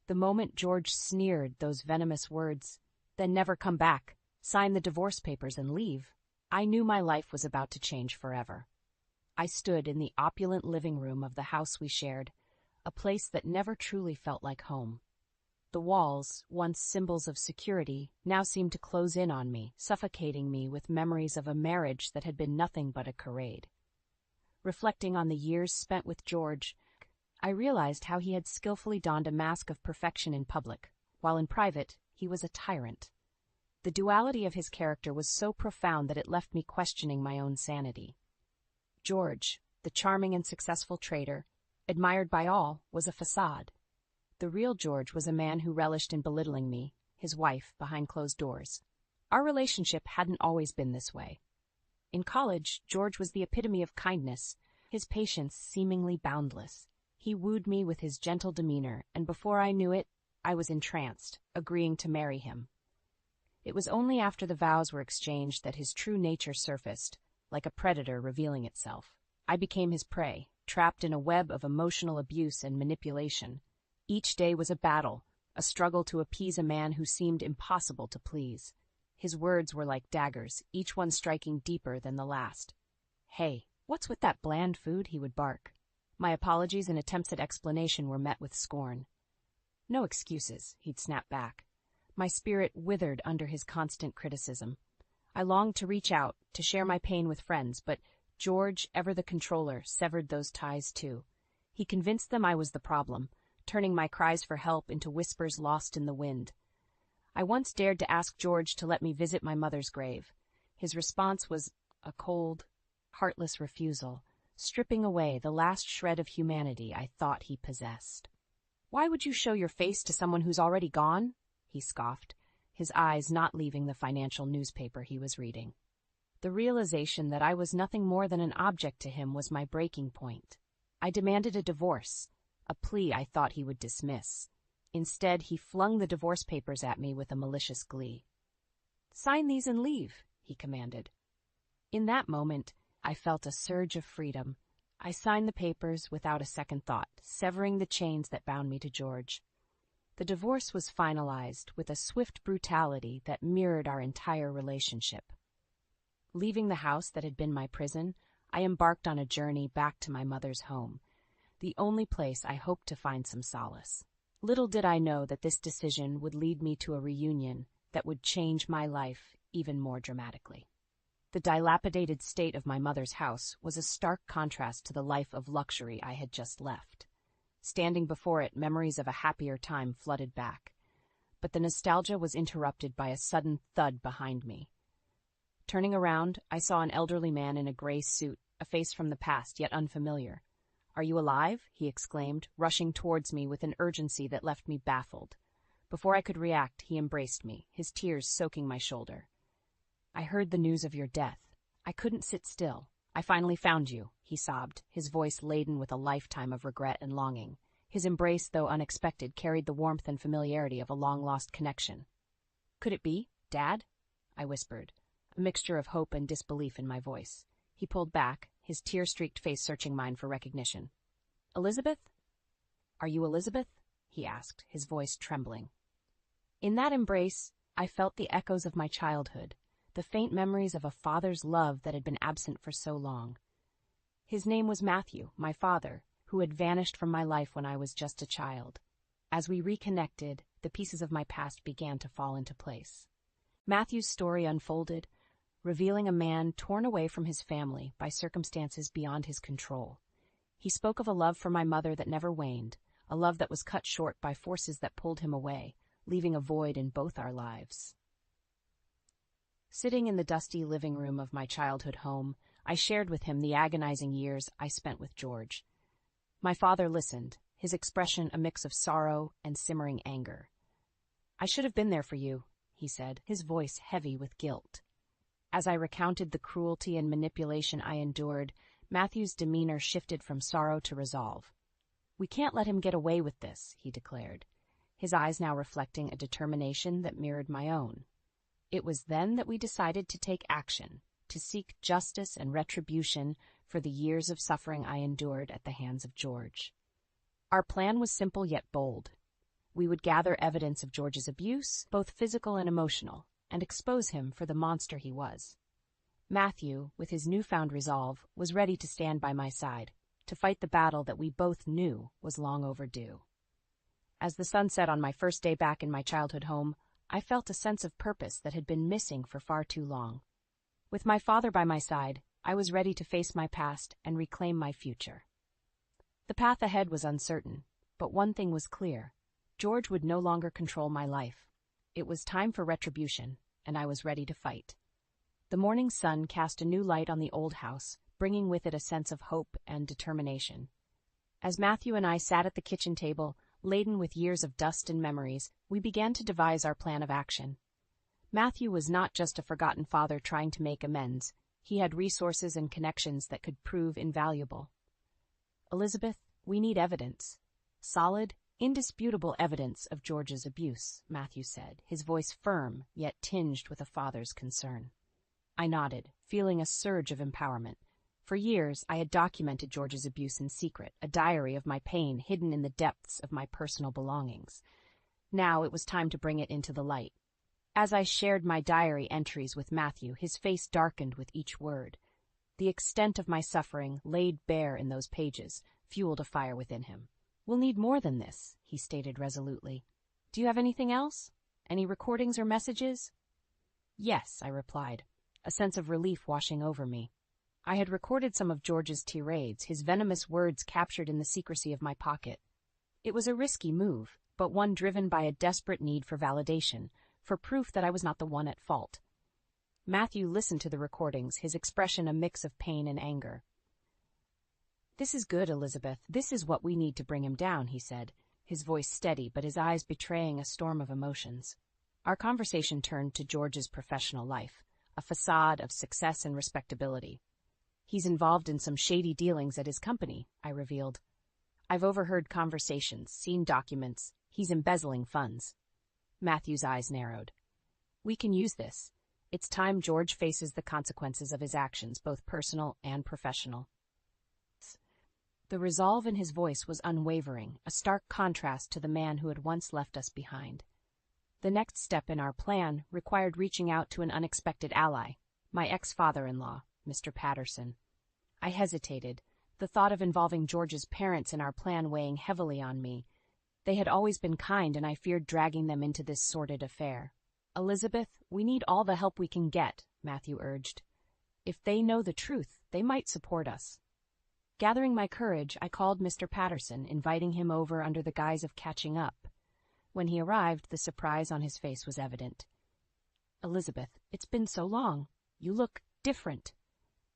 The moment George sneered those venomous words, "Then never come back, sign the divorce papers and leave," I knew my life was about to change forever. I stood in the opulent living room of the house we shared, a place that never truly felt like home. The walls, once symbols of security, now seemed to close in on me, suffocating me with memories of a marriage that had been nothing but a charade. Reflecting on the years spent with George, I realized how he had skillfully donned a mask of perfection in public, while in private, he was a tyrant. The duality of his character was so profound that it left me questioning my own sanity. George, the charming and successful trader, admired by all, was a facade. The real George was a man who relished in belittling me, his wife, behind closed doors. Our relationship hadn't always been this way. In college, George was the epitome of kindness, his patience seemingly boundless. He wooed me with his gentle demeanor, and before I knew it, I was entranced, agreeing to marry him. It was only after the vows were exchanged that his true nature surfaced, like a predator revealing itself. I became his prey, trapped in a web of emotional abuse and manipulation. Each day was a battle, a struggle to appease a man who seemed impossible to please. His words were like daggers, each one striking deeper than the last. "Hey, what's with that bland food?" he would bark. My apologies and attempts at explanation were met with scorn. "No excuses," he'd snap back. My spirit withered under his constant criticism. I longed to reach out, to share my pain with friends, but George, ever the controller, severed those ties too. He convinced them I was the problem, turning my cries for help into whispers lost in the wind. I once dared to ask George to let me visit my mother's grave. His response was a cold, heartless refusal, stripping away the last shred of humanity I thought he possessed. "Why would you show your face to someone who's already gone?" he scoffed, his eyes not leaving the financial newspaper he was reading. The realization that I was nothing more than an object to him was my breaking point. I demanded a divorce, a plea I thought he would dismiss. Instead, he flung the divorce papers at me with a malicious glee. "Sign these and leave," he commanded. In that moment, I felt a surge of freedom. I signed the papers without a second thought, severing the chains that bound me to George. The divorce was finalized with a swift brutality that mirrored our entire relationship. Leaving the house that had been my prison, I embarked on a journey back to my mother's home, the only place I hoped to find some solace. Little did I know that this decision would lead me to a reunion that would change my life even more dramatically. The dilapidated state of my mother's house was a stark contrast to the life of luxury I had just left. Standing before it, memories of a happier time flooded back. But the nostalgia was interrupted by a sudden thud behind me. Turning around, I saw an elderly man in a gray suit, a face from the past, yet unfamiliar. "Are you alive?" he exclaimed, rushing towards me with an urgency that left me baffled. Before I could react, he embraced me, his tears soaking my shoulder. "I heard the news of your death. I couldn't sit still. I finally found you," he sobbed, his voice laden with a lifetime of regret and longing. His embrace, though unexpected, carried the warmth and familiarity of a long-lost connection. "Could it be, Dad?" I whispered, a mixture of hope and disbelief in my voice. He pulled back, his tear-streaked face searching mine for recognition. "Elizabeth? Are you Elizabeth?" he asked, his voice trembling. In that embrace, I felt the echoes of my childhood, the faint memories of a father's love that had been absent for so long. His name was Matthew, my father, who had vanished from my life when I was just a child. As we reconnected, the pieces of my past began to fall into place. Matthew's story unfolded, revealing a man torn away from his family by circumstances beyond his control. He spoke of a love for my mother that never waned, a love that was cut short by forces that pulled him away, leaving a void in both our lives. Sitting in the dusty living room of my childhood home, I shared with him the agonizing years I spent with George. My father listened, his expression a mix of sorrow and simmering anger. "I should have been there for you," he said, his voice heavy with guilt. As I recounted the cruelty and manipulation I endured, Matthew's demeanor shifted from sorrow to resolve. "We can't let him get away with this," he declared, his eyes now reflecting a determination that mirrored my own. It was then that we decided to take action, to seek justice and retribution for the years of suffering I endured at the hands of George. Our plan was simple yet bold. We would gather evidence of George's abuse, both physical and emotional, and expose him for the monster he was. Matthew, with his newfound resolve, was ready to stand by my side, to fight the battle that we both knew was long overdue. As the sun set on my first day back in my childhood home, I felt a sense of purpose that had been missing for far too long. With my father by my side, I was ready to face my past and reclaim my future. The path ahead was uncertain, but one thing was clear. George would no longer control my life. It was time for retribution, and I was ready to fight. The morning sun cast a new light on the old house, bringing with it a sense of hope and determination. As Matthew and I sat at the kitchen table, laden with years of dust and memories, we began to devise our plan of action. Matthew was not just a forgotten father trying to make amends. He had resources and connections that could prove invaluable. "Elizabeth, we need evidence. Solid, indisputable evidence of George's abuse," Matthew said, his voice firm, yet tinged with a father's concern. I nodded, feeling a surge of empowerment. For years, I had documented George's abuse in secret, a diary of my pain hidden in the depths of my personal belongings. Now it was time to bring it into the light. As I shared my diary entries with Matthew, his face darkened with each word. The extent of my suffering, laid bare in those pages, fueled a fire within him. "We'll need more than this," he stated resolutely. "Do you have anything else? Any recordings or messages?" "Yes," I replied, a sense of relief washing over me. I had recorded some of George's tirades, his venomous words captured in the secrecy of my pocket. It was a risky move, but one driven by a desperate need for validation, for proof that I was not the one at fault. Matthew listened to the recordings, his expression a mix of pain and anger. "This is good, Elizabeth. This is what we need to bring him down," he said, his voice steady but his eyes betraying a storm of emotions. Our conversation turned to George's professional life, a facade of success and respectability. "He's involved in some shady dealings at his company," I revealed. "I've overheard conversations, seen documents. He's embezzling funds." Matthew's eyes narrowed. "We can use this. It's time George faces the consequences of his actions, both personal and professional." The resolve in his voice was unwavering, a stark contrast to the man who had once left us behind. The next step in our plan required reaching out to an unexpected ally, my ex-father-in-law, Mr. Patterson. I hesitated, the thought of involving George's parents in our plan weighing heavily on me. They had always been kind, and I feared dragging them into this sordid affair. "Elizabeth, we need all the help we can get," Matthew urged. "If they know the truth, they might support us." Gathering my courage, I called Mr. Patterson, inviting him over under the guise of catching up. When he arrived, the surprise on his face was evident. "Elizabeth, it's been so long. You look different,"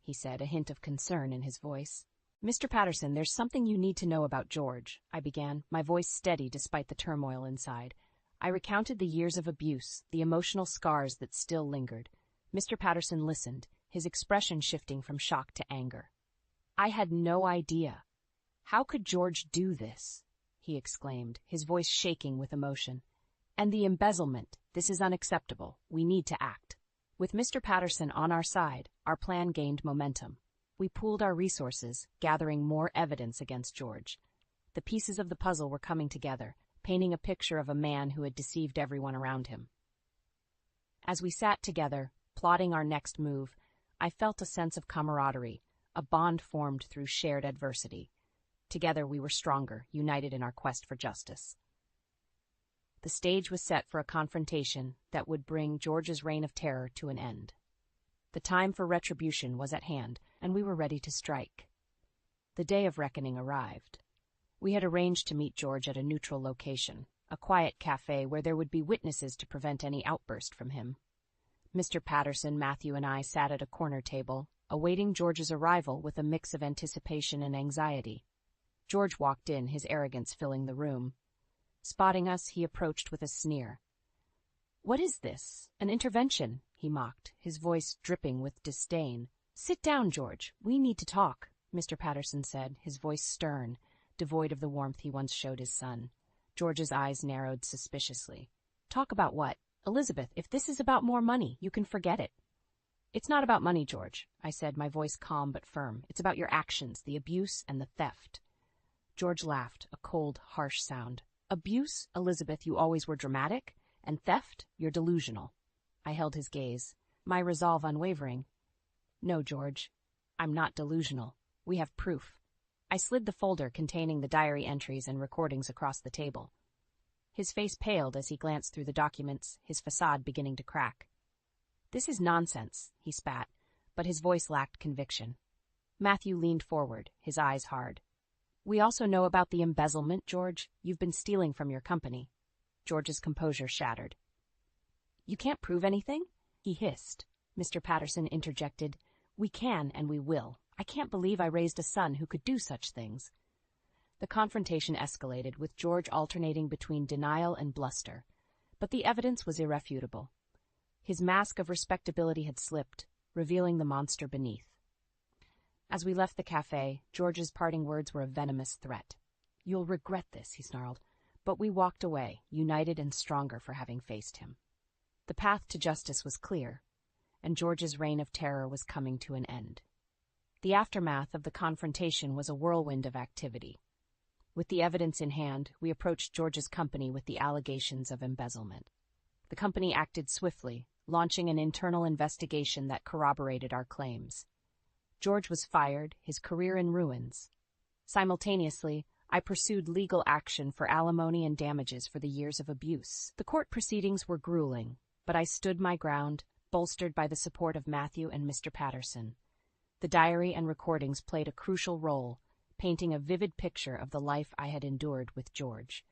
he said, a hint of concern in his voice. "Mr. Patterson, there's something you need to know about George," I began, my voice steady despite the turmoil inside. I recounted the years of abuse, the emotional scars that still lingered. Mr. Patterson listened, his expression shifting from shock to anger. "I had no idea. How could George do this?" he exclaimed, his voice shaking with emotion. "And the embezzlement. This is unacceptable. We need to act." With Mr. Patterson on our side, our plan gained momentum. We pooled our resources, gathering more evidence against George. The pieces of the puzzle were coming together, painting a picture of a man who had deceived everyone around him. As we sat together, plotting our next move, I felt a sense of camaraderie, a bond formed through shared adversity. Together we were stronger, united in our quest for justice. The stage was set for a confrontation that would bring George's reign of terror to an end. The time for retribution was at hand, and we were ready to strike. The day of reckoning arrived. We had arranged to meet George at a neutral location, a quiet cafe where there would be witnesses to prevent any outburst from him. Mr. Patterson, Matthew, and I sat at a corner table, awaiting George's arrival with a mix of anticipation and anxiety. George walked in, his arrogance filling the room. Spotting us, he approached with a sneer. "What is this? An intervention?" he mocked, his voice dripping with disdain. "Sit down, George. We need to talk," Mr. Patterson said, his voice stern, devoid of the warmth he once showed his son. George's eyes narrowed suspiciously. "Talk about what? Elizabeth, if this is about more money, you can forget it." "It's not about money, George," I said, my voice calm but firm. "It's about your actions, the abuse and the theft." George laughed, a cold, harsh sound. Abuse, Elizabeth, you always were dramatic, and theft, you're delusional. I held his gaze, my resolve unwavering. No, George, I'm not delusional. We have proof. I slid the folder containing the diary entries and recordings across the table. His face paled as he glanced through the documents, his facade beginning to crack. This is nonsense, he spat, but his voice lacked conviction. Matthew leaned forward, his eyes hard. We also know about the embezzlement, George. You've been stealing from your company. George's composure shattered. You can't prove anything? He hissed. Mr. Patterson interjected. We can and we will. I can't believe I raised a son who could do such things. The confrontation escalated, with George alternating between denial and bluster. But the evidence was irrefutable. His mask of respectability had slipped, revealing the monster beneath. As we left the cafe, George's parting words were a venomous threat. You'll regret this, he snarled. But we walked away, united and stronger for having faced him. The path to justice was clear, and George's reign of terror was coming to an end. The aftermath of the confrontation was a whirlwind of activity. With the evidence in hand, we approached George's company with the allegations of embezzlement. The company acted swiftly, launching an internal investigation that corroborated our claims. George was fired, his career in ruins. Simultaneously, I pursued legal action for alimony and damages for the years of abuse. The court proceedings were grueling, but I stood my ground, bolstered by the support of Matthew and Mr. Patterson. The diary and recordings played a crucial role, painting a vivid picture of the life I had endured with George.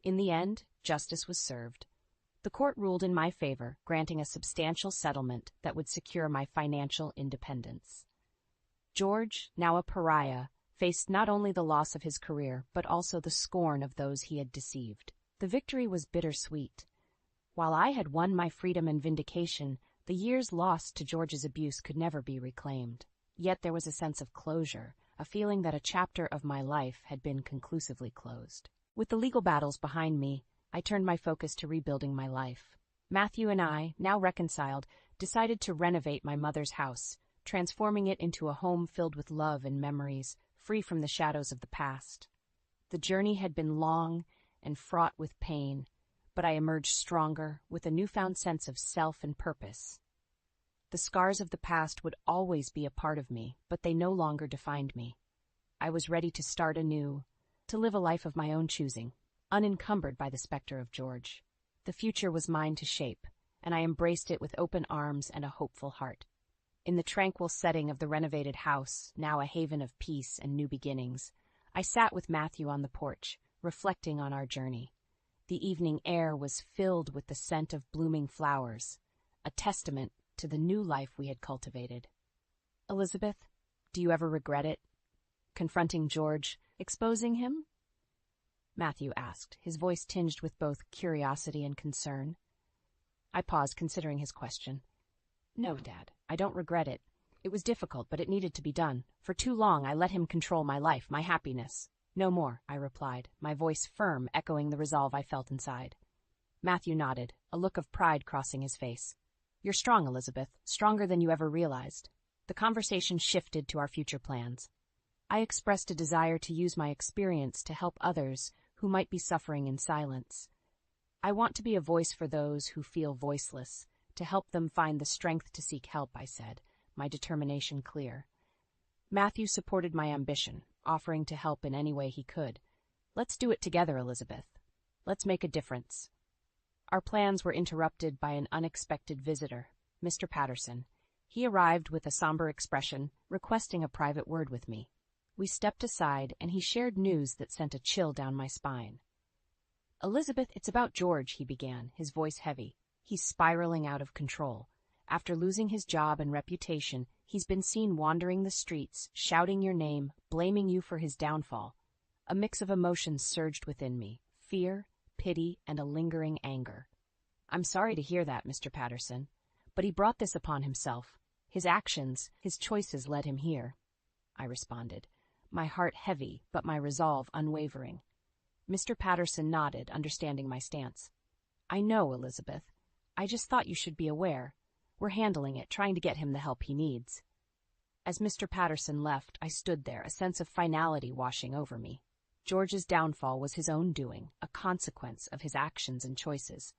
In the end, justice was served. The court ruled in my favor, granting a substantial settlement that would secure my financial independence. George, now a pariah, faced not only the loss of his career, but also the scorn of those he had deceived. The victory was bittersweet. While I had won my freedom and vindication, the years lost to George's abuse could never be reclaimed. Yet there was a sense of closure, a feeling that a chapter of my life had been conclusively closed. With the legal battles behind me, I turned my focus to rebuilding my life. Matthew and I, now reconciled, decided to renovate my mother's house, transforming it into a home filled with love and memories, free from the shadows of the past. The journey had been long and fraught with pain, but I emerged stronger, with a newfound sense of self and purpose. The scars of the past would always be a part of me, but they no longer defined me. I was ready to start anew, to live a life of my own choosing, unencumbered by the specter of George. The future was mine to shape, and I embraced it with open arms and a hopeful heart. In the tranquil setting of the renovated house, now a haven of peace and new beginnings, I sat with Matthew on the porch, reflecting on our journey. The evening air was filled with the scent of blooming flowers, a testament to the new life we had cultivated. Elizabeth, do you ever regret it? Confronting George, exposing him? Matthew asked, his voice tinged with both curiosity and concern. I paused, considering his question. No, Dad, I don't regret it. It was difficult, but it needed to be done. For too long, I let him control my life, my happiness. No more, I replied, my voice firm, echoing the resolve I felt inside. Matthew nodded, a look of pride crossing his face. You're strong, Elizabeth, stronger than you ever realized. The conversation shifted to our future plans. I expressed a desire to use my experience to help others who might be suffering in silence. I want to be a voice for those who feel voiceless, to help them find the strength to seek help, I said, my determination clear. Matthew supported my ambition, offering to help in any way he could. Let's do it together, Elizabeth. Let's make a difference. Our plans were interrupted by an unexpected visitor, Mr. Patterson. He arrived with a somber expression, requesting a private word with me. We stepped aside, and he shared news that sent a chill down my spine. Elizabeth, it's about George, he began, his voice heavy. He's spiraling out of control. After losing his job and reputation, he's been seen wandering the streets, shouting your name, blaming you for his downfall. A mix of emotions surged within me, fear, pity, and a lingering anger. I'm sorry to hear that, Mr. Patterson, but he brought this upon himself. His actions, his choices led him here. I responded, my heart heavy, but my resolve unwavering. Mr. Patterson nodded, understanding my stance. I know, Elizabeth. I just thought you should be aware. We're handling it, trying to get him the help he needs. As Mr. Patterson left, I stood there, a sense of finality washing over me. George's downfall was his own doing, a consequence of his actions and choices.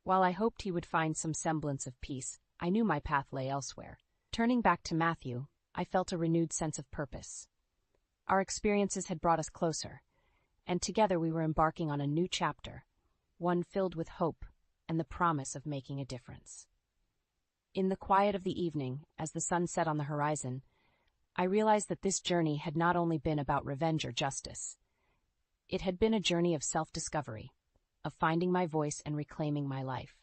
While I hoped he would find some semblance of peace, I knew my path lay elsewhere. Turning back to Matthew, I felt a renewed sense of purpose. Our experiences had brought us closer, and together we were embarking on a new chapter, one filled with hope and the promise of making a difference. In the quiet of the evening, as the sun set on the horizon, I realized that this journey had not only been about revenge or justice. It had been a journey of self-discovery, of finding my voice and reclaiming my life.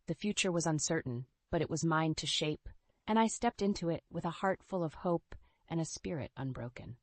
The future was uncertain, but it was mine to shape, and I stepped into it with a heart full of hope and a spirit unbroken.